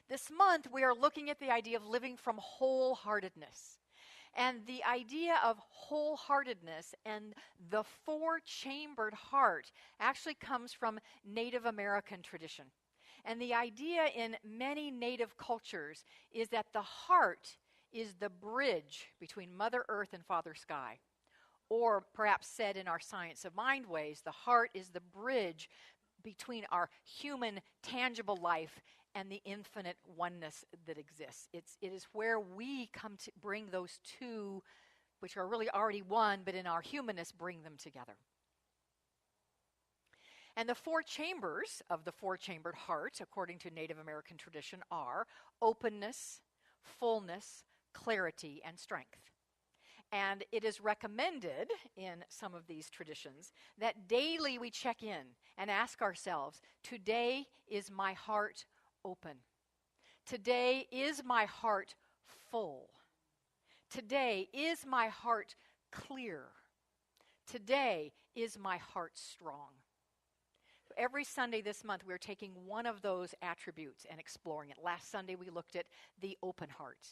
This month, we are looking at the idea of living from wholeheartedness. And the idea of wholeheartedness and the four-chambered heart actually comes from Native American tradition. And the idea in many Native cultures is that the heart is the bridge between Mother Earth and Father Sky. Or perhaps said in our Science of Mind ways, the heart is the bridge between our human tangible life and the infinite oneness that exists. It is where we come to bring those two, which are really already one, but in our humanness, bring them together. And the four chambers of the four-chambered heart, according to Native American tradition, are openness, fullness, clarity, and strength. And it is recommended in some of these traditions that daily we check in and ask ourselves, today is my heart open? Today is my heart full? Today is my heart clear? Today is my heart strong? Every Sunday this month, we're taking one of those attributes and exploring it. Last Sunday, we looked at the open heart.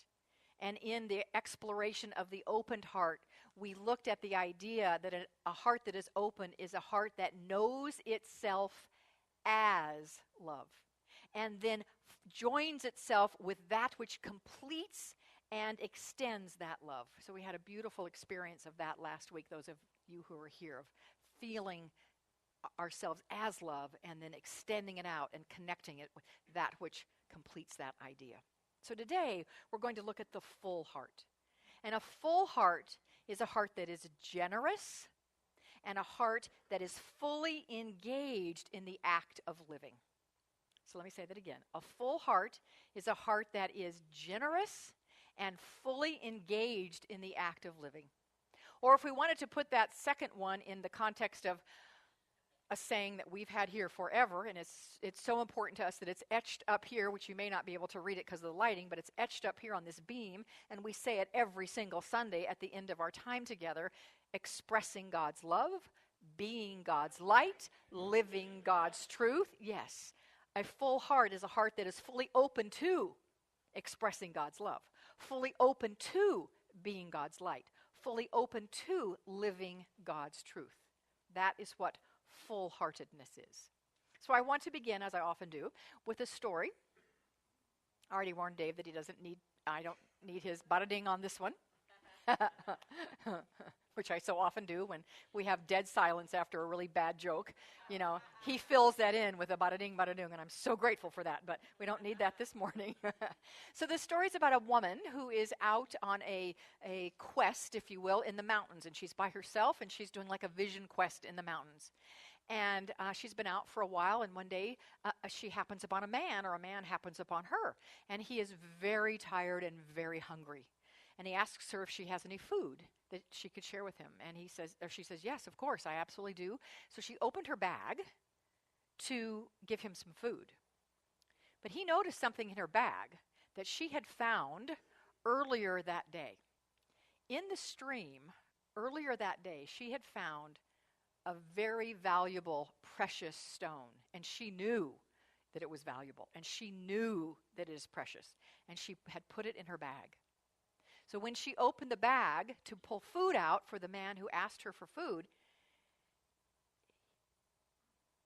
And in the exploration of the opened heart, we looked at the idea that a heart that is open is a heart that knows itself as love, and then joins itself with that which completes and extends that love. So we had a beautiful experience of that last week, those of you who were here, of feeling ourselves as love and then extending it out and connecting it with that which completes that idea. So today, we're going to look at the full heart. And a full heart is a heart that is generous and a heart that is fully engaged in the act of living. So let me say that again. A full heart is a heart that is generous and fully engaged in the act of living. Or if we wanted to put that second one in the context of a saying that we've had here forever, and it's so important to us that it's etched up here, which you may not be able to read it because of the lighting, but it's etched up here on this beam, and we say it every single Sunday at the end of our time together, expressing God's love, being God's light, living God's truth. Yes, a full heart is a heart that is fully open to expressing God's love, fully open to being God's light, fully open to living God's truth. That is what full-heartedness is. So I want to begin, as I often do, with a story. I already warned Dave that I don't need his bada-ding on this one, which I so often do when we have dead silence after a really bad joke. You know, he fills that in with a bada-ding, bada-doong, and I'm so grateful for that, but we don't need that this morning. So this story is about a woman who is out on a quest, if you will, in the mountains, and she's by herself, and she's doing like a vision quest in the mountains. And she's been out for a while, and one day she happens upon a man, or a man happens upon her, and he is very tired and very hungry. And he asks her if she has any food that she could share with him. And she says, yes, of course, I absolutely do. So she opened her bag to give him some food. But he noticed something in her bag that she had found earlier that day. In the stream, earlier that day, she had found a very valuable, precious stone. And she knew that it was valuable. And she knew that it is precious. And she had put it in her bag. So when she opened the bag to pull food out for the man who asked her for food,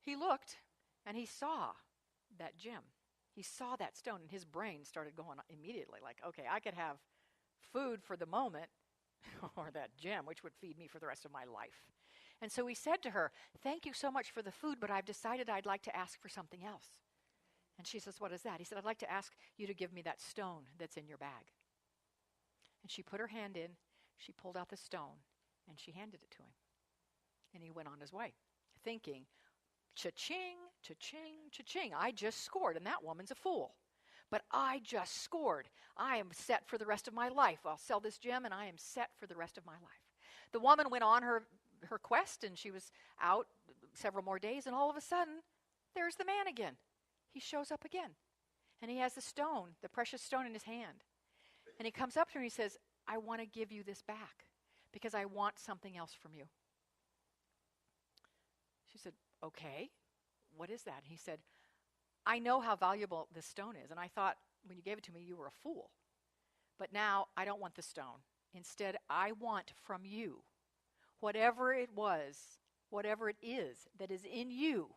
he looked and he saw that gem. He saw that stone, and his brain started going immediately like, okay, I could have food for the moment or that gem, which would feed me for the rest of my life. And so he said to her, thank you so much for the food, but I've decided I'd like to ask for something else. And she says, what is that? He said, I'd like to ask you to give me that stone that's in your bag. And she put her hand in, she pulled out the stone, and she handed it to him. And he went on his way, thinking, cha-ching, cha-ching, cha-ching. I just scored, and that woman's a fool. But I just scored. I am set for the rest of my life. I'll sell this gem, and I am set for the rest of my life. The woman went on her quest, and she was out several more days, and all of a sudden, there's the man again. He shows up again, and he has the stone, the precious stone in his hand. And he comes up to her and he says, I want to give you this back because I want something else from you. She said, okay, what is that? And he said, I know how valuable this stone is, and I thought when you gave it to me, you were a fool. But now I don't want the stone. Instead, I want from you whatever it was, whatever it is that is in you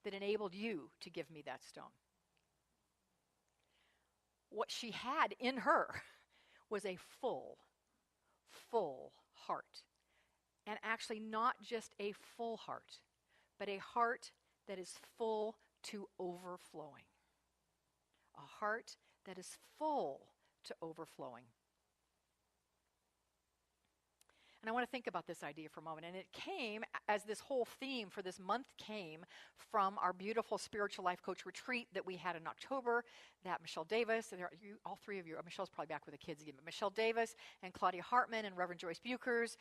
that enabled you to give me that stone. What she had in her was a full heart. And actually not just a full heart, but a heart that is full to overflowing. A heart that is full to overflowing. And I want to think about this idea for a moment. And it came, as this whole theme for this month came from our beautiful Spiritual Life Coach retreat that we had in October, that Michele Davis, and all three of you, Michelle's probably back with the kids again, but Michele Davis and Claudia Hartman and Reverend Joyce Buchers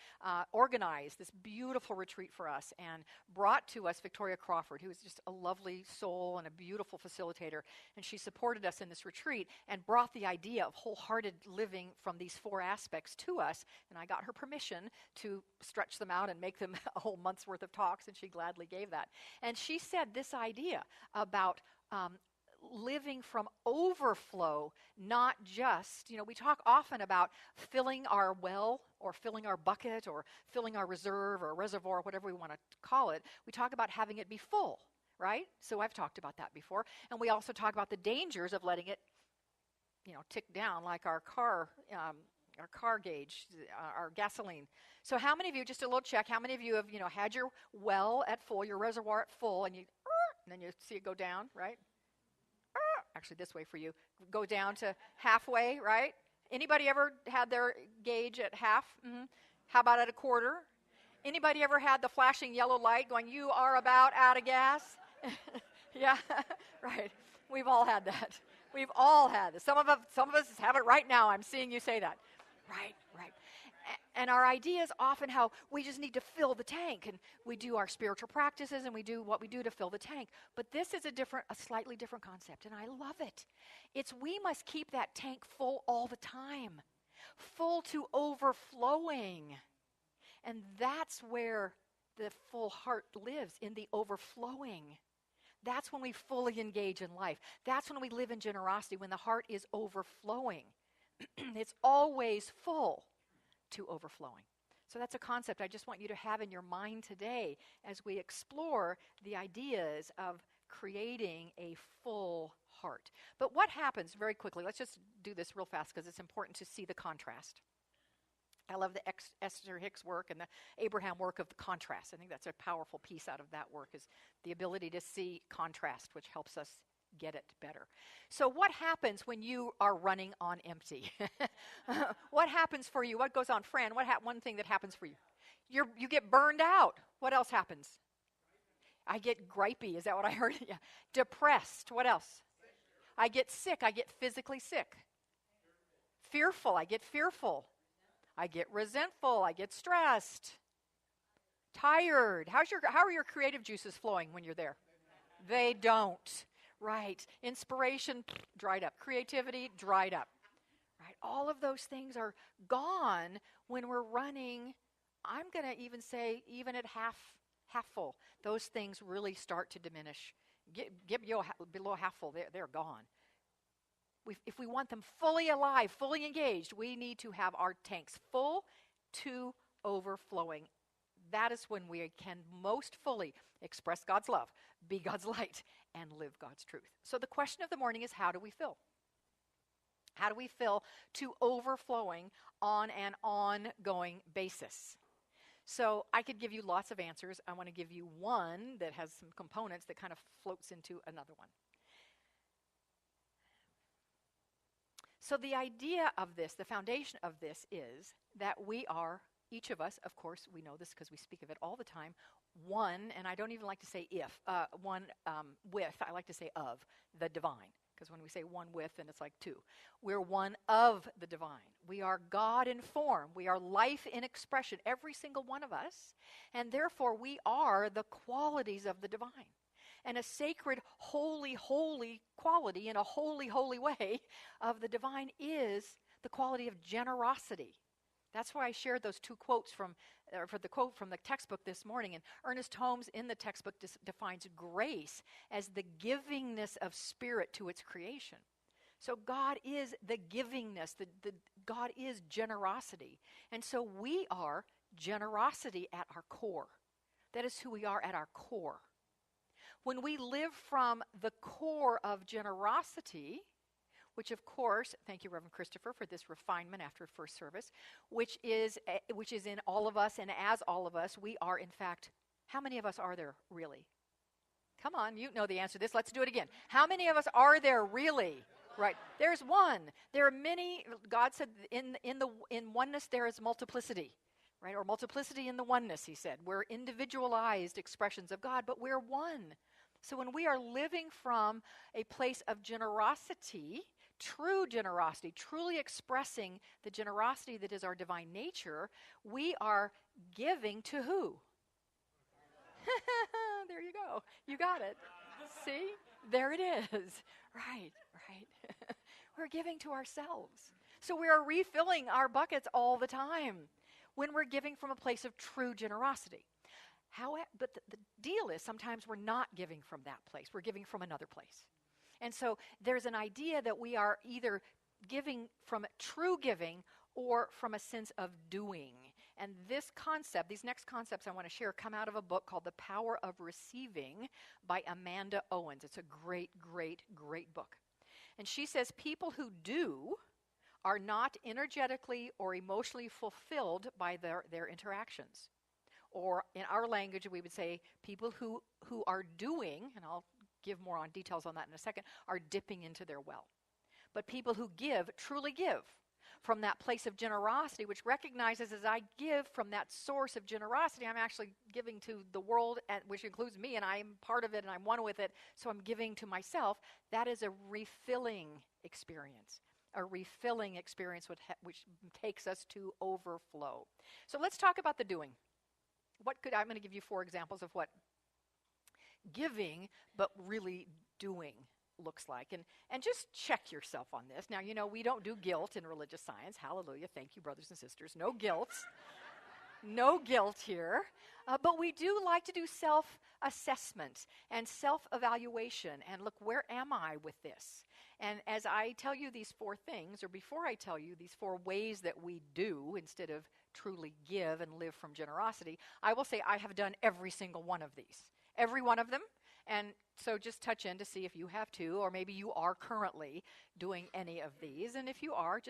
organized this beautiful retreat for us and brought to us Victoria Crawford, who is just a lovely soul and a beautiful facilitator. And she supported us in this retreat and brought the idea of wholehearted living from these four aspects to us. And I got her permission to stretch them out and make them a whole month's worth of talks, and she gladly gave that. And she said this idea about living from overflow, not just, we talk often about filling our well or filling our bucket or filling our reserve or reservoir, whatever we want to call it. We talk about having it be full, right? So I've talked about that before. And we also talk about the dangers of letting it, tick down like our car gauge, our gasoline. So how many of you, just a little check, how many of you have, had your well at full, your reservoir at full, and then you see it go down, right? Actually, this way for you. Go down to halfway, right? Anybody ever had their gauge at half? Mm-hmm. How about at a quarter? Anybody ever had the flashing yellow light going, you are about out of gas? Yeah, right. We've all had that. We've all had this. Some of us have it right now. I'm seeing you say that. Right. And our idea is often how we just need to fill the tank, and we do our spiritual practices and we do what we do to fill the tank. But this is a slightly different concept, and I love it. It's we must keep that tank full all the time, full to overflowing. And that's where the full heart lives, in the overflowing. That's when we fully engage in life. That's when we live in generosity, when the heart is overflowing. It's always full to overflowing. So that's a concept I just want you to have in your mind today as we explore the ideas of creating a full heart. But what happens, very quickly, let's just do this real fast because it's important to see the contrast. I love the Esther Hicks work and the Abraham work of the contrast. I think that's a powerful piece out of that work, is the ability to see contrast, which helps us get it better. So what happens when you are running on empty? What happens for you? What goes on? Fran, one thing that happens for you? You get burned out. What else happens? I get gripey. Is that what I heard? Yeah. Depressed. What else? I get sick. I get physically sick. Fearful. I get fearful. I get resentful. I get stressed. Tired. How are your creative juices flowing when you're there? They don't. Right. Inspiration, dried up. Creativity, dried up. Right. All of those things are gone when we're running, I'm going to even say, even at half full. Those things really start to diminish. Get below half full, they're gone. If we want them fully alive, fully engaged, we need to have our tanks full to overflowing. That is when we can most fully express God's love, be God's light, and live God's truth. So the question of the morning is, how do we fill? How do we fill to overflowing on an ongoing basis? So I could give you lots of answers. I want to give you one that has some components that kind of floats into another one. So the idea of this, the foundation of this, is that we are, each of us, of course, we know this because we speak of it all the time, one, and I don't even like to say one with, I like to say of the divine. Because when we say one with, then it's like two. We're one of the divine. We are God in form. We are life in expression, every single one of us. And therefore, we are the qualities of the divine. And a sacred, holy, holy quality in a holy, holy way of the divine is the quality of generosity. That's why I shared those two quotes for the quote from the textbook this morning. And Ernest Holmes in the textbook defines grace as the givingness of spirit to its creation. So God is the givingness. God is generosity. And so we are generosity at our core. That is who we are at our core. When we live from the core of generosity, which of course, thank you, Reverend Christopher, for this refinement after first service, which is in all of us, and as all of us, we are in fact, how many of us are there really? Come on, you know the answer to this. Let's do it again. How many of us are there really? Right. There's one. There are many. God said in oneness there is multiplicity, right? Or multiplicity in the oneness, he said. We're individualized expressions of God, but we're one. So when we are living from a place of generosity, true generosity, truly expressing the generosity that is our divine nature, we are giving to who? There you go. You got it. See? There it is. Right. We're giving to ourselves. So we are refilling our buckets all the time when we're giving from a place of true generosity. But the deal is sometimes we're not giving from that place. We're giving from another place. And so there's an idea that we are either giving from true giving or from a sense of doing. And this concept, these next concepts I want to share, come out of a book called The Power of Receiving by Amanda Owens. It's a great, great, great book. And she says people who do are not energetically or emotionally fulfilled by their interactions. Or in our language, we would say people who are doing, and I'll give more on details on that in a second, are dipping into their well. But people who give, truly give from that place of generosity, which recognizes as I give from that source of generosity, I'm actually giving to the world, which includes me, and I'm part of it, and I'm one with it, so I'm giving to myself. That is a refilling experience. A refilling experience which takes us to overflow. So let's talk about the doing. I'm going to give you 4 examples of what giving, but really doing looks like. And just check yourself on this. Now, you know, we don't do guilt in religious science. Hallelujah. Thank you, brothers and sisters. No guilt. No guilt here. But we do like to do self-assessment and self-evaluation. And look, where am I with this? And as I tell you these 4 things, or before I tell you these 4 ways that we do instead of truly give and live from generosity, I will say I have done every single one of these. Every one of them. And so just touch in to see if you have too, or maybe you are currently doing any of these. And if you are,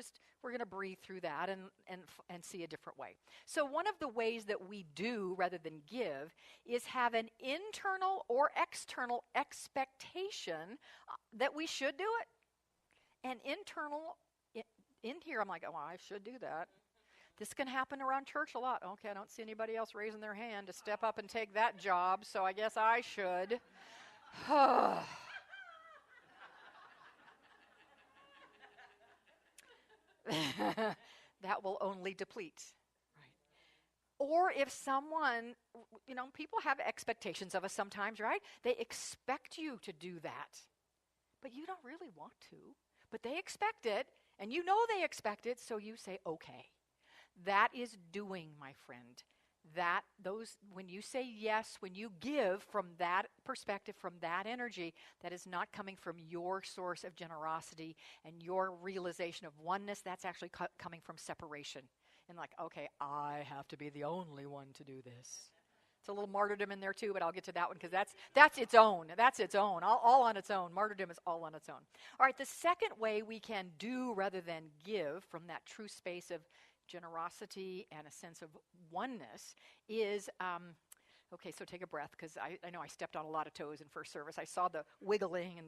we're going to breathe through that and see a different way. So one of the ways that we do rather than give is have an internal or external expectation that we should do it. An internal, in here I'm like, oh, I should do that. This can happen around church a lot. Okay, I don't see anybody else raising their hand to step up and take that job, so I guess I should. That will only deplete. Right. Or if someone, you know, people have expectations of us sometimes, right? They expect you to do that, but you don't really want to. But they expect it, and you know they expect it, so you say, okay. That is doing, my friend. When you say yes, when you give from that perspective, from that energy, that is not coming from your source of generosity and your realization of oneness. That's actually coming from separation. And like, okay, I have to be the only one to do this. It's a little martyrdom in there too, but I'll get to that one because that's its own. That's its own, all on its own. Martyrdom is all on its own. All right, the second way we can do rather than give from that true space of generosity and a sense of oneness is, okay, so take a breath because I know I stepped on a lot of toes in first service. I saw the wiggling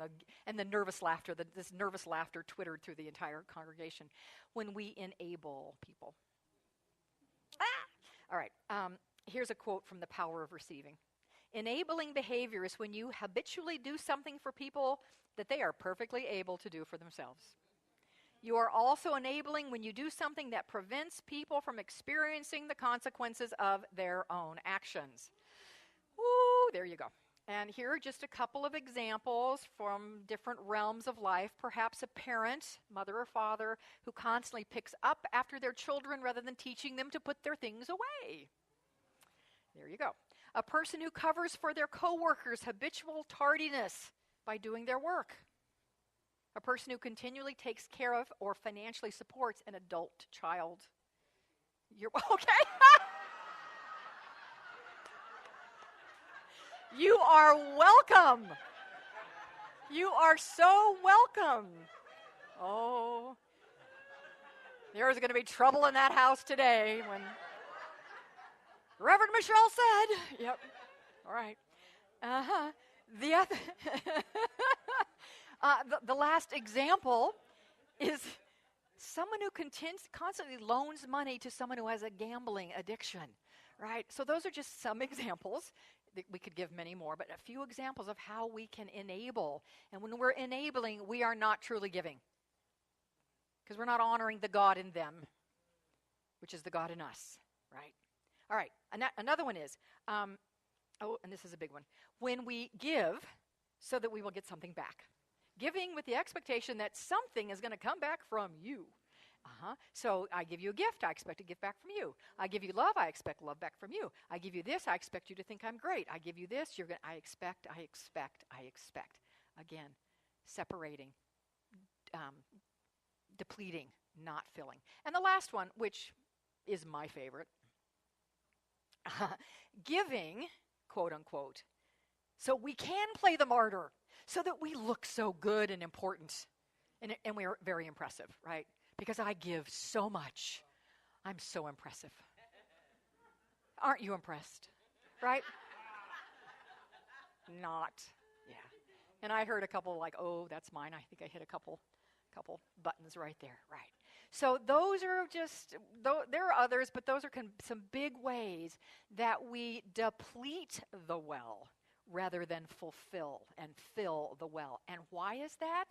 and the nervous laughter, this nervous laughter twittered through the entire congregation when we enable people. All right, here's a quote from The Power of Receiving. Enabling behavior is when you habitually do something for people that they are perfectly able to do for themselves. You are also enabling when you do something that prevents people from experiencing the consequences of their own actions. Woo, there you go. And here are just a couple of examples from different realms of life. Perhaps a parent, mother or father, who constantly picks up after their children rather than teaching them to put their things away. There you go. A person who covers for their coworkers' habitual tardiness by doing their work. A person who continually takes care of or financially supports an adult child. You're okay. You are welcome. You are so welcome. Oh, there's going to be trouble in that house today when Reverend Michelle said. Yep. All right. Uh-huh. The other the last example is someone who constantly loans money to someone who has a gambling addiction, right? So those are just some examples. We could give many more, but a few examples of how we can enable. And when we're enabling, we are not truly giving, because we're not honoring the God in them, which is the God in us, right? All right, another one is, and this is a big one, when we give so that we will get something back. Giving with the expectation that something is going to come back from you. So I give you a gift, I expect a gift back from you. I give you love, I expect love back from you. I give you this, I expect you to think I'm great. I give you this, I expect. Again, separating, depleting, not filling. And the last one, which is my favorite, giving, quote unquote, so we can play the martyr, so that we look so good and important. And we're very impressive, right? Because I give so much. I'm so impressive. Aren't you impressed? Right? Not. Yeah. And I heard a couple like, oh, that's mine. I think I hit a couple buttons right there. Right. So those are just, there are others, but those are some big ways that we deplete the well rather than fulfill and fill the well. And why is that?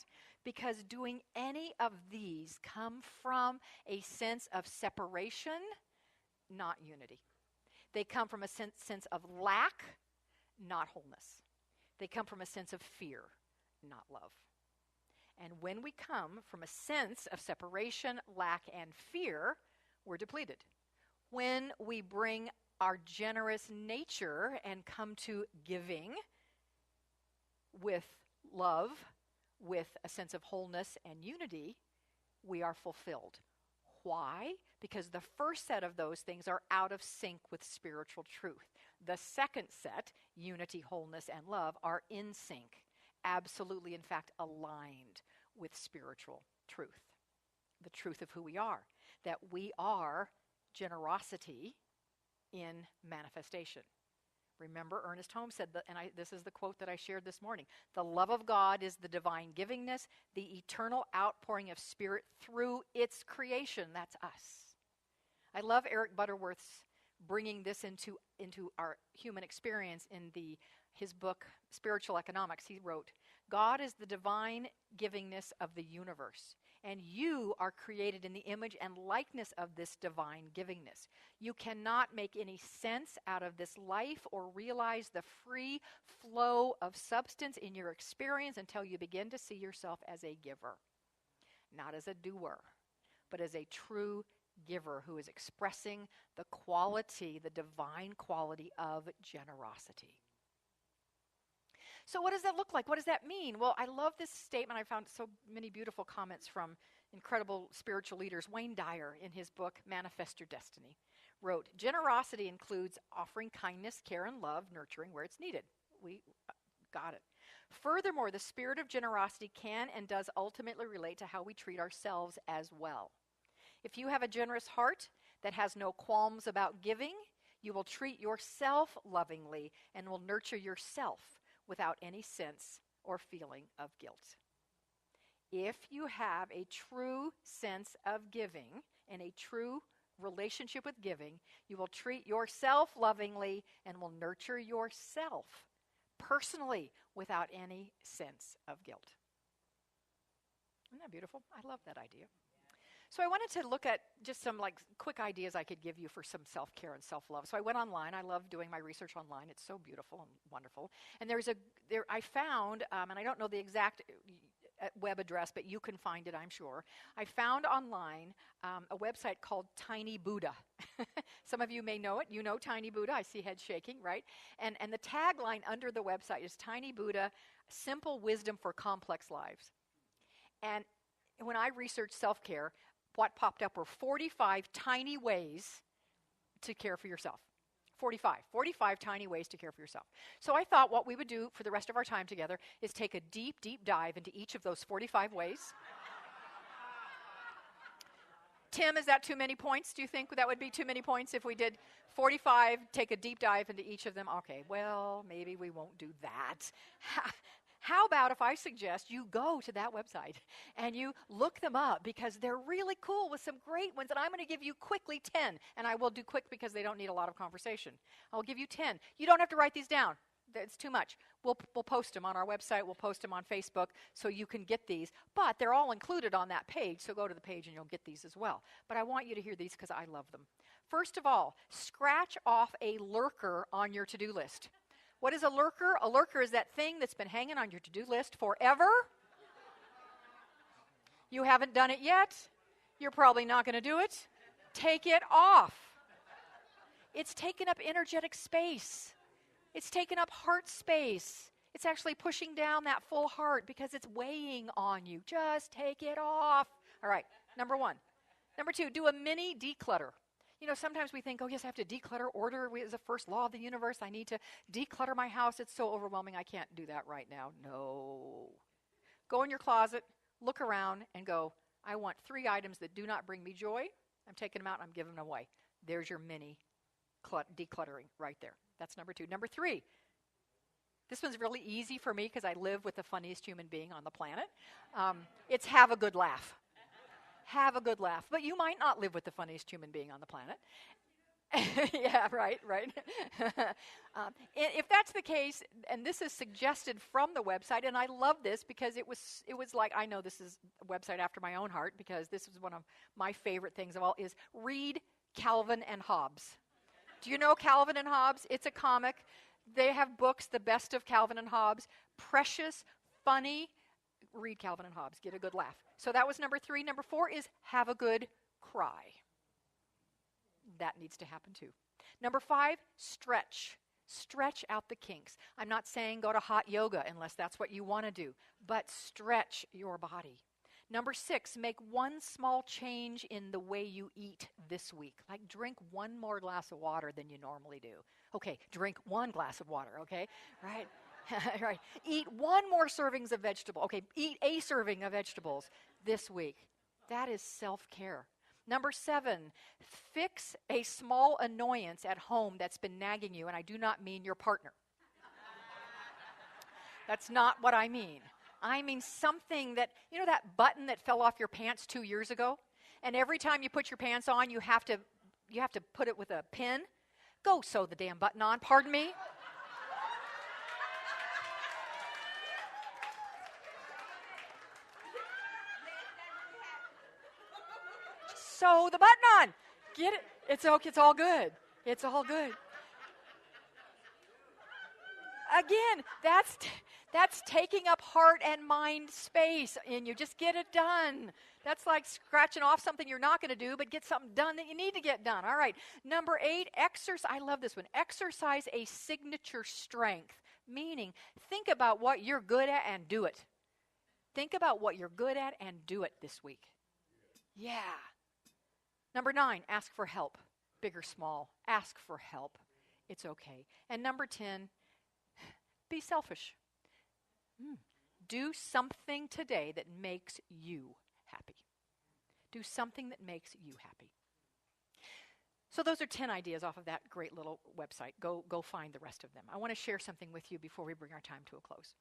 Because doing any of these come from a sense of separation, not unity. They come from a sense of lack, not wholeness. They come from a sense of fear, not love. And when we come from a sense of separation, lack, and fear, we're depleted. When we bring our generous nature and come to giving with love, with a sense of wholeness and unity, we are fulfilled. Why? Because the first set of those things are out of sync with spiritual truth. The second set, unity, wholeness, and love, are in sync, absolutely, in fact, aligned with spiritual truth, the truth of who we are, that we are generosity in manifestation. Remember, Ernest Holmes said, this is the quote that I shared this morning, the love of God is the divine givingness, the eternal outpouring of Spirit through its creation. That's us. I love Eric Butterworth's bringing this into our human experience in his book, Spiritual Economics. He wrote, God is the divine givingness of the universe, and you are created in the image and likeness of this divine givingness. You cannot make any sense out of this life or realize the free flow of substance in your experience until you begin to see yourself as a giver, not as a doer, but as a true giver who is expressing the quality, the divine quality of generosity. So what does that look like? What does that mean? Well, I love this statement. I found so many beautiful comments from incredible spiritual leaders. Wayne Dyer, in his book, Manifest Your Destiny, wrote, generosity includes offering kindness, care, and love, nurturing where it's needed. We got it. Furthermore, the spirit of generosity can and does ultimately relate to how we treat ourselves as well. If you have a generous heart that has no qualms about giving, you will treat yourself lovingly and will nurture yourself without any sense or feeling of guilt. If you have a true sense of giving and a true relationship with giving, you will treat yourself lovingly and will nurture yourself personally without any sense of guilt. Isn't that beautiful? I love that idea. So I wanted to look at just some quick ideas I could give you for some self-care and self-love. So I went online. I love doing my research online. It's so beautiful and wonderful. And I found, and I don't know the exact web address, but you can find it, I'm sure. I found online a website called Tiny Buddha. Some of you may know it. You know Tiny Buddha. I see heads shaking, right? And the tagline under the website is Tiny Buddha, Simple Wisdom for Complex Lives. And when I researched self-care, what popped up were 45 tiny ways to care for yourself. 45 tiny ways to care for yourself. So I thought what we would do for the rest of our time together is take a deep, deep dive into each of those 45 ways. Tim, is that too many points? Do you think that would be too many points if we did 45, take a deep dive into each of them? Okay, well, maybe we won't do that. How about if I suggest you go to that website and you look them up, because they're really cool with some great ones, and I'm going to give you quickly 10, and I will do quick because they don't need a lot of conversation. I'll give you 10. You don't have to write these down. It's too much. We'll post them on our website. We'll post them on Facebook so you can get these. But they're all included on that page, so go to the page and you'll get these as well. But I want you to hear these because I love them. First of all, scratch off a lurker on your to-do list. What is a lurker? A lurker is that thing that's been hanging on your to-do list forever. You haven't done it yet. You're probably not going to do it. Take it off. It's taken up energetic space. It's taken up heart space. It's actually pushing down that full heart because it's weighing on you. Just take it off. All right, number 1. Number 2, do a mini declutter. You know, sometimes we think, oh, yes, I have to declutter. Order is the first law of the universe. I need to declutter my house. It's so overwhelming. I can't do that right now. No. Go in your closet, look around, and go, I want 3 items that do not bring me joy. I'm taking them out and I'm giving them away. There's your mini decluttering right there. That's number 2. Number 3, this one's really easy for me because I live with the funniest human being on the planet. It's have a good laugh. Have a good laugh. But you might not live with the funniest human being on the planet. Yeah, right. If that's the case, and this is suggested from the website, and I love this because it was like, I know this is a website after my own heart because this is one of my favorite things of all, is read Calvin and Hobbes. Do you know Calvin and Hobbes? It's a comic. They have books, the best of Calvin and Hobbes. Precious, funny. Read Calvin and Hobbes. Get a good laugh. So that was number 3. Number 4 is have a good cry. That needs to happen too. Number 5, stretch. Stretch out the kinks. I'm not saying go to hot yoga unless that's what you want to do, but stretch your body. Number 6, make one small change in the way you eat this week. Like drink 1 more glass of water than you normally do. Okay, drink 1 glass of water, okay? Right? Right. Eat 1 more servings of vegetable. Okay, eat a serving of vegetables this week. That is self-care. Number 7, fix a small annoyance at home that's been nagging you, and I do not mean your partner. That's not what I mean. I mean something that, you know that button that fell off your pants 2 years ago? And every time you put your pants on, you have to put it with a pin? Go sew the damn button on, pardon me? Sew the button on. Get it? It's okay. It's all good. It's all good. Again, that's taking up heart and mind space in you. Just get it done. That's like scratching off something you're not going to do, but get something done that you need to get done. All right. Number 8, exercise. I love this one. Exercise a signature strength, meaning think about what you're good at and do it. Think about what you're good at and do it this week. Yeah. Number 9, ask for help. Big or small, ask for help. It's okay. And number 10, be selfish. Do something today that makes you happy. Do something that makes you happy. So those are 10 ideas off of that great little website. Go find the rest of them. I want to share something with you before we bring our time to a close.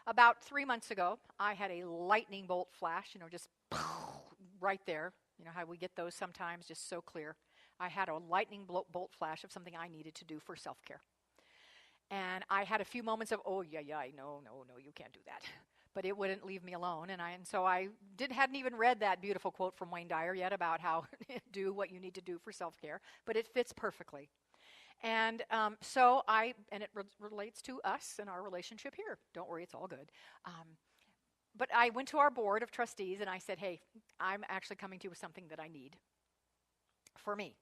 About 3 months ago, I had a lightning bolt flash, just right there. You know how we get those sometimes, just so clear. I had a lightning bolt flash of something I needed to do for self-care. And I had a few moments of, no, you can't do that. But it wouldn't leave me alone. And so I hadn't even read that beautiful quote from Wayne Dyer yet about how do what you need to do for self-care. But it fits perfectly. And and it relates to us and our relationship here. Don't worry, it's all good. But I went to our board of trustees and I said, hey, I'm actually coming to you with something that I need for me.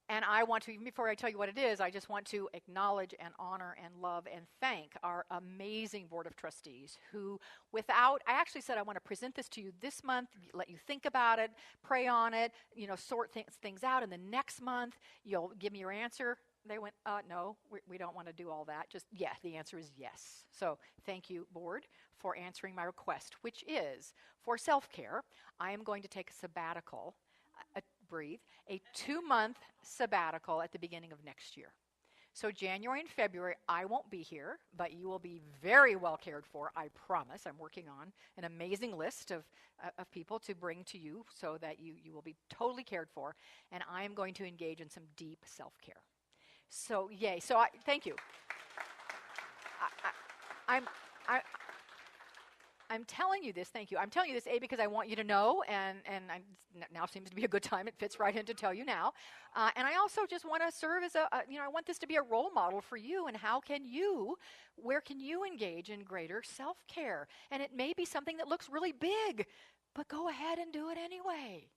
And I want to, even before I tell you what it is, I just want to acknowledge and honor and love and thank our amazing Board of Trustees who, I actually said I want to present this to you this month, let you think about it, pray on it, sort things out, and the next month you'll give me your answer. They went, no, we don't want to do all that. Just, yeah, the answer is yes. So thank you, Board, for answering my request, which is for self-care. I am going to take a sabbatical, breathe, a 2-month sabbatical at the beginning of next year. So January and February, I won't be here, but you will be very well cared for, I promise. I'm working on an amazing list of people to bring to you so that you will be totally cared for, and I am going to engage in some deep self-care. So, yay. So, thank you. I'm telling you this, thank you. I'm telling you this, A, because I want you to know, and now seems to be a good time. It fits right in to tell you now. And I also just want to serve as I want this to be a role model for you, and where can you engage in greater self-care? And it may be something that looks really big, but go ahead and do it anyway.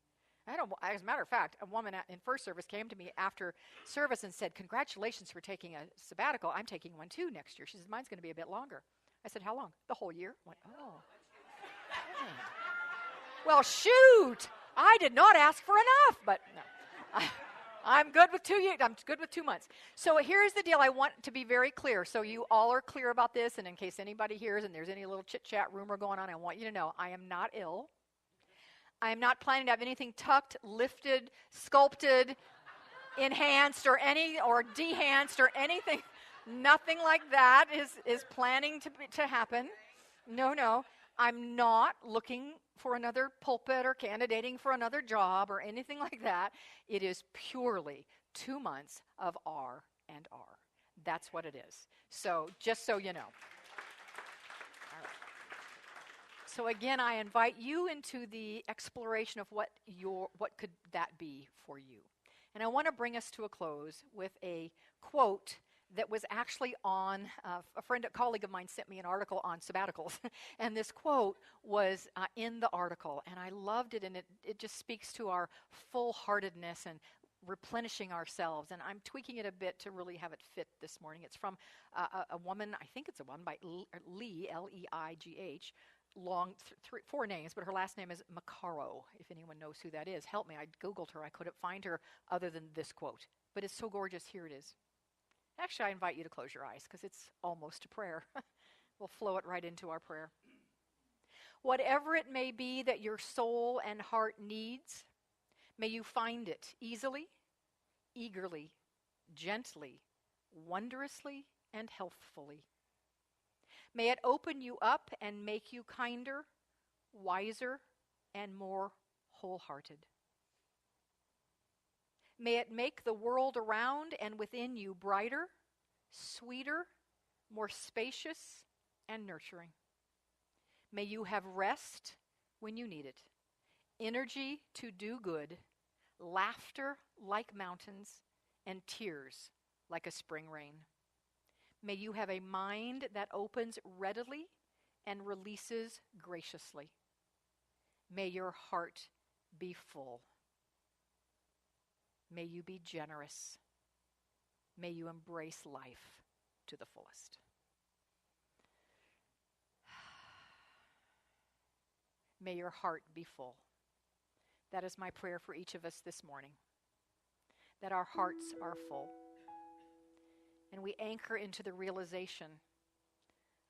As a matter of fact, a woman in first service came to me after service and said, "Congratulations for taking a sabbatical. I'm taking one too next year." She says, "Mine's going to be a bit longer." I said, "How long?" "The whole year." I went, "Oh. Dang. Well, shoot. I did not ask for enough." But no. I'm good with 2 years. I'm good with 2 months. So here's the deal. I want to be very clear so you all are clear about this. And in case anybody hears and there's any little chit-chat rumor going on, I want you to know I am not ill. I am not planning to have anything tucked, lifted, sculpted, enhanced, or dehanced or anything. Nothing like that is planning to happen. No. I'm not looking for another pulpit or candidating for another job or anything like that. It is purely 2 months of R&R. That's what it is. So just so you know. All right. So again, I invite you into the exploration of what could that be for you. And I want to bring us to a close with a quote that was actually on, a colleague of mine sent me an article on sabbaticals, and this quote was in the article, and I loved it, and it just speaks to our full-heartedness and replenishing ourselves, and I'm tweaking it a bit to really have it fit this morning. It's from a woman, I think it's a woman, by Lee, L-E-I-G-H, long, 4 names, but her last name is Macaro, if anyone knows who that is. Help me, I Googled her, I couldn't find her other than this quote, but it's so gorgeous, here it is. Actually, I invite you to close your eyes because it's almost a prayer. We'll flow it right into our prayer. Whatever it may be that your soul and heart needs, may you find it easily, eagerly, gently, wondrously, and healthfully. May it open you up and make you kinder, wiser, and more wholehearted. May it make the world around and within you brighter, sweeter, more spacious, and nurturing. May you have rest when you need it, energy to do good, laughter like mountains, and tears like a spring rain. May you have a mind that opens readily and releases graciously. May your heart be full. May you be generous. May you embrace life to the fullest. May your heart be full. That is my prayer for each of us this morning, that our hearts are full. And we anchor into the realization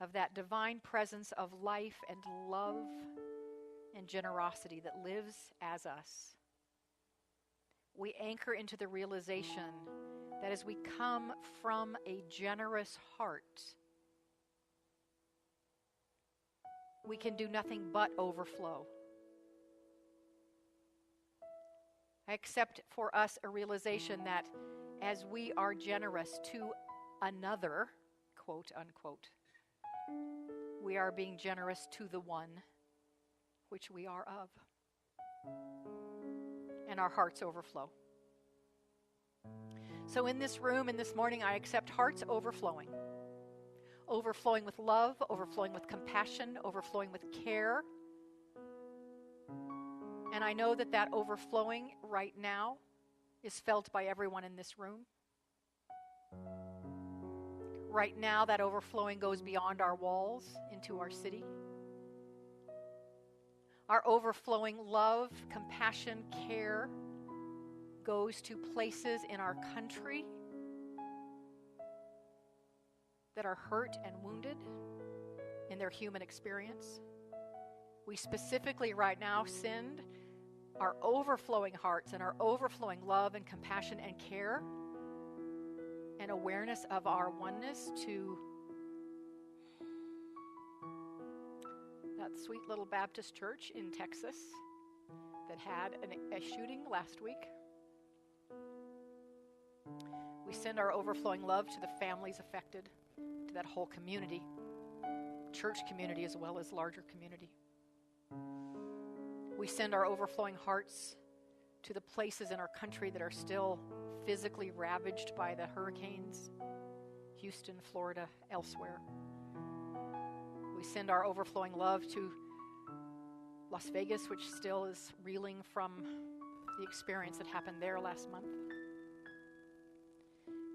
of that divine presence of life and love and generosity that lives as us. We anchor into the realization that as we come from a generous heart, we can do nothing but overflow. I accept for us a realization that as we are generous to another, quote unquote, we are being generous to the one which we are of. And our hearts overflow. So in this room and this morning, I accept hearts overflowing. Overflowing with love, overflowing with compassion, overflowing with care. And I know that overflowing right now is felt by everyone in this room. Right now, that overflowing goes beyond our walls into our city. Our overflowing love, compassion, care goes to places in our country that are hurt and wounded in their human experience. We specifically right now send our overflowing hearts and our overflowing love and compassion and care and awareness of our oneness to that sweet little Baptist church in Texas that had a shooting last week. We send our overflowing love to the families affected, to that whole community, church community as well as larger community. We send our overflowing hearts to the places in our country that are still physically ravaged by the hurricanes, Houston, Florida, elsewhere. We send our overflowing love to Las Vegas, which still is reeling from the experience that happened there last month.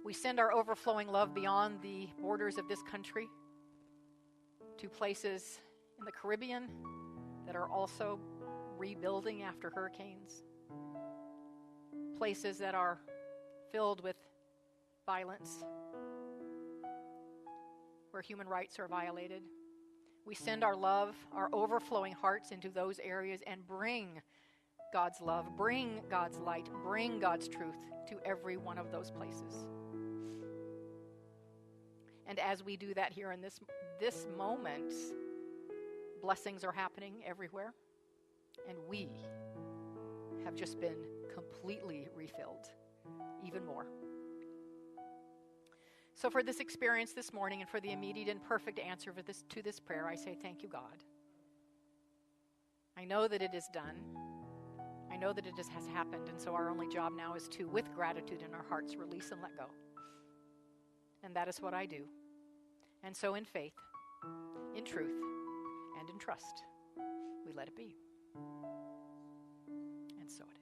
We send our overflowing love beyond the borders of this country to places in the Caribbean that are also rebuilding after hurricanes, places that are filled with violence, where human rights are violated. We send our love, our overflowing hearts into those areas and bring God's love, bring God's light, bring God's truth to every one of those places. And as we do that here in this moment, blessings are happening everywhere, and we have just been completely refilled, even more. So for this experience this morning and for the immediate and perfect answer to this prayer, I say thank you, God. I know that it is done. I know that it has happened, and so our only job now is to, with gratitude in our hearts, release and let go. And that is what I do. And so in faith, in truth, and in trust, we let it be. And so it is.